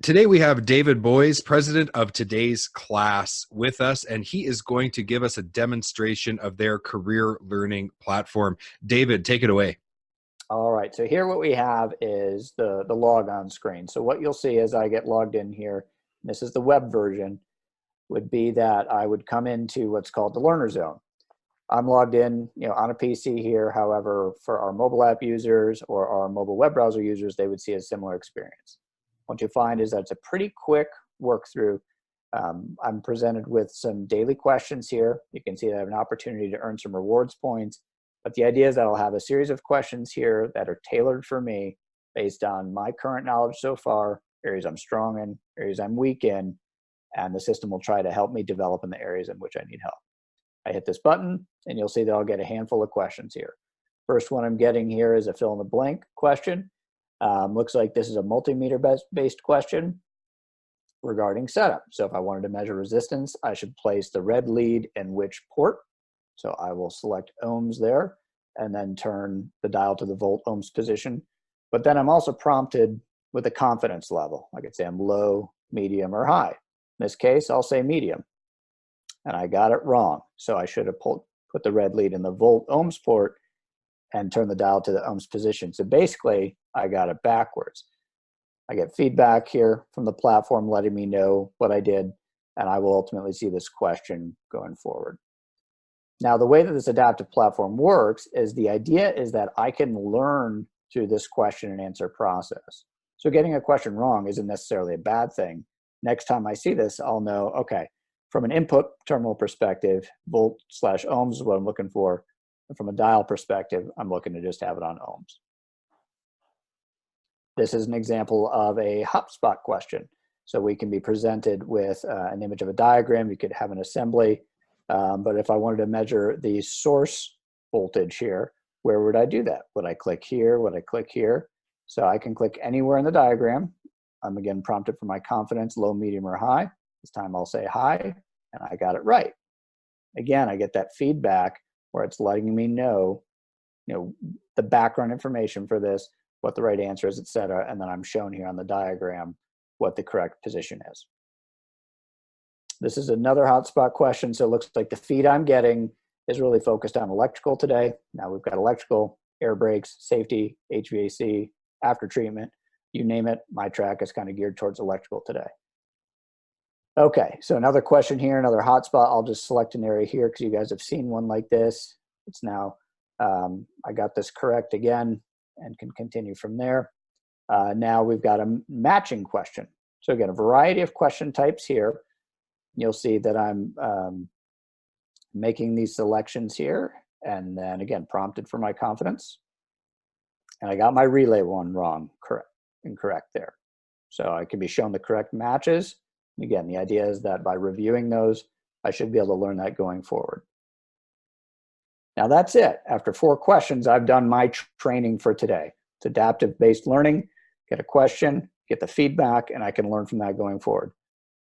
Today we have David Boyes, president of Today's Class, with us, and he is going to give us a demonstration of their career learning platform. David, take it away. All right, so here what we have is the log on screen. So what you'll see as I get logged in here, this is the web version, would be that I would come into what's called the Learner Zone. I'm logged in, on a PC here. However, for our mobile app users or our mobile web browser users, they would see a similar experience. What you find is that it's a pretty quick work through. I'm presented with some daily questions here. You can see that I have an opportunity to earn some rewards points. But the idea is that I'll have a series of questions here that are tailored for me based on my current knowledge so far, areas I'm strong in, areas I'm weak in, and the system will try to help me develop in the areas in which I need help. I hit this button, and you'll see that I'll get a handful of questions here. First one I'm getting here is a fill in the blank question. Looks like this is a multimeter-based question regarding setup. So if I wanted to measure resistance, I should place the red lead in which port. So I will select ohms there and then turn the dial to the volt ohms position. But then I'm also prompted with a confidence level. I could say I'm low, medium, or high. In this case, I'll say medium. And I got it wrong. So I should have put the red lead in the volt ohms port and turn the dial to the ohms position. So basically, I got it backwards. I get feedback here from the platform letting me know what I did, and I will ultimately see this question going forward. Now, the way that this adaptive platform works is the idea is that I can learn through this question and answer process. So getting a question wrong isn't necessarily a bad thing. Next time I see this, I'll know, okay, from an input terminal perspective, volt/ohms is what I'm looking for. And from a dial perspective, I'm looking to just have it on ohms. This is an example of a hotspot question. So we can be presented with an image of a diagram. You could have an assembly. But if I wanted to measure the source voltage here, where would I do that? Would I click here? Would I click here? So I can click anywhere in the diagram. I'm again prompted for my confidence, low, medium, or high. This time I'll say high, and I got it right. Again, I get that feedback where it's letting me know, the background information for this, what the right answer is, et cetera, and then I'm shown here on the diagram what the correct position is. This is another hotspot question, so it looks like the feed I'm getting is really focused on electrical today. Now we've got electrical, air brakes, safety, HVAC, after treatment, you name it, my track is kind of geared towards electrical today. Okay, so another question here, another hotspot. I'll just select an area here because you guys have seen one like this. It's now, I got this correct again and can continue from there. Now we've got a matching question. So again, a variety of question types here. You'll see that I'm making these selections here, and then again, prompted for my confidence. And I got my relay one wrong, incorrect there. So I can be shown the correct matches. Again, the idea is that by reviewing those, I should be able to learn that going forward. Now that's it. After 4 questions, I've done my training for today. It's adaptive-based learning, get a question, get the feedback, and I can learn from that going forward.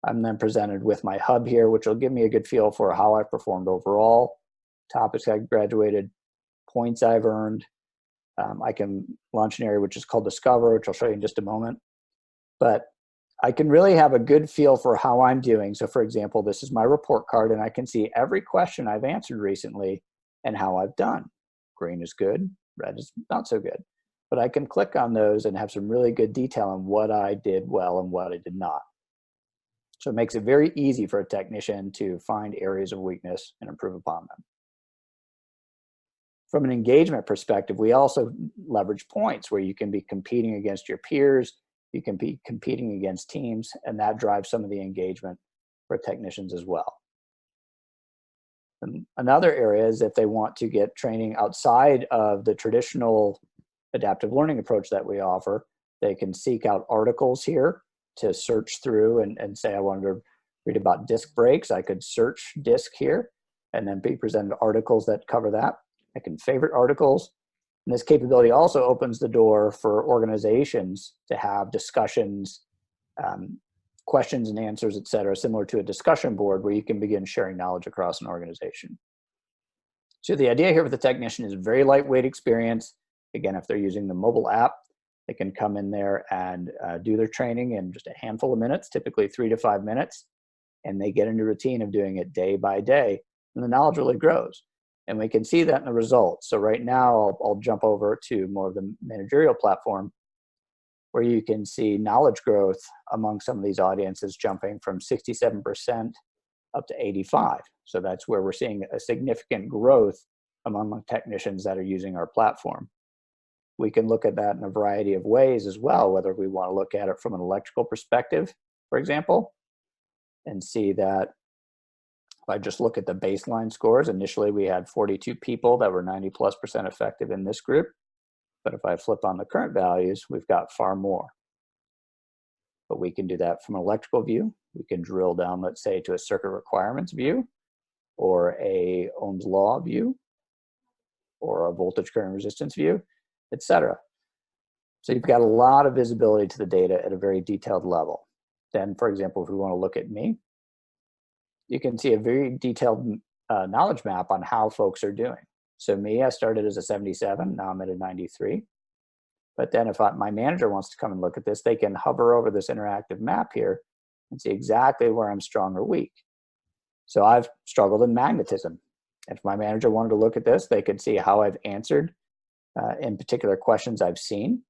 I'm then presented with my hub here, which will give me a good feel for how I've performed overall, topics I've graduated, points I've earned. I can launch an area which is called Discover, which I'll show you in just a moment. But I can really have a good feel for how I'm doing. So for example, this is my report card, and I can see every question I've answered recently and how I've done. Green is good, red is not so good. But I can click on those and have some really good detail on what I did well and what I did not. So it makes it very easy for a technician to find areas of weakness and improve upon them. From an engagement perspective, we also leverage points where you can be competing against your peers, you can be competing against teams, and that drives some of the engagement for technicians as well. And another area is if they want to get training outside of the traditional adaptive learning approach that we offer, they can seek out articles here to search through and say, I wanted to read about disc brakes. I could search disc here and then be presented articles that cover that. I can favorite articles. And this capability also opens the door for organizations to have discussions, questions and answers, et cetera, similar to a discussion board where you can begin sharing knowledge across an organization. So the idea here with the technician is a very lightweight experience. Again, if they're using the mobile app, They can come in there and do their training in just a handful of minutes, typically 3 to 5 minutes, and they get into a routine of doing it day by day, and the knowledge really grows. And we can see that in the results. So right now, I'll jump over to more of the managerial platform, where you can see knowledge growth among some of these audiences jumping from 67% up to 85. So that's where we're seeing a significant growth among technicians that are using our platform. We can look at that in a variety of ways as well, whether we want to look at it from an electrical perspective, for example, and see that if I just look at the baseline scores, initially we had 42 people that were 90+% effective in this group. But if I flip on the current values, we've got far more. But we can do that from an electrical view. We can drill down, let's say, to a circuit requirements view, or a Ohm's law view, or a voltage current resistance view, etc. So you've got a lot of visibility to the data at a very detailed level. Then, for example, if we want to look at me, you can see a very detailed knowledge map on how folks are doing. So me, I started as a 77, now I'm at a 93. But then if my manager wants to come and look at this, they can hover over this interactive map here and see exactly where I'm strong or weak. So I've struggled in magnetism. If my manager wanted to look at this, they could see how I've answered in particular questions I've seen.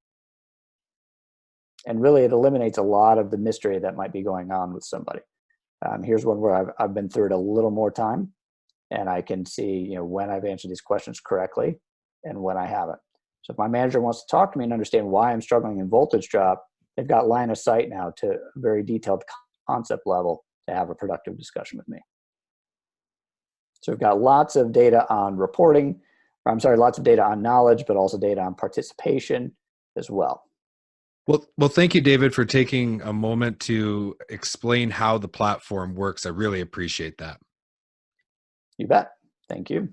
And really, it eliminates a lot of the mystery that might be going on with somebody. Here's one where I've been through it a little more time, and I can see when I've answered these questions correctly and when I haven't. So if my manager wants to talk to me and understand why I'm struggling in voltage drop, they've got line of sight now to a very detailed concept level to have a productive discussion with me. So we've got lots of data on reporting, lots of data on knowledge, but also data on participation as well. Well, thank you, David, for taking a moment to explain how the platform works. I really appreciate that. You bet. Thank you.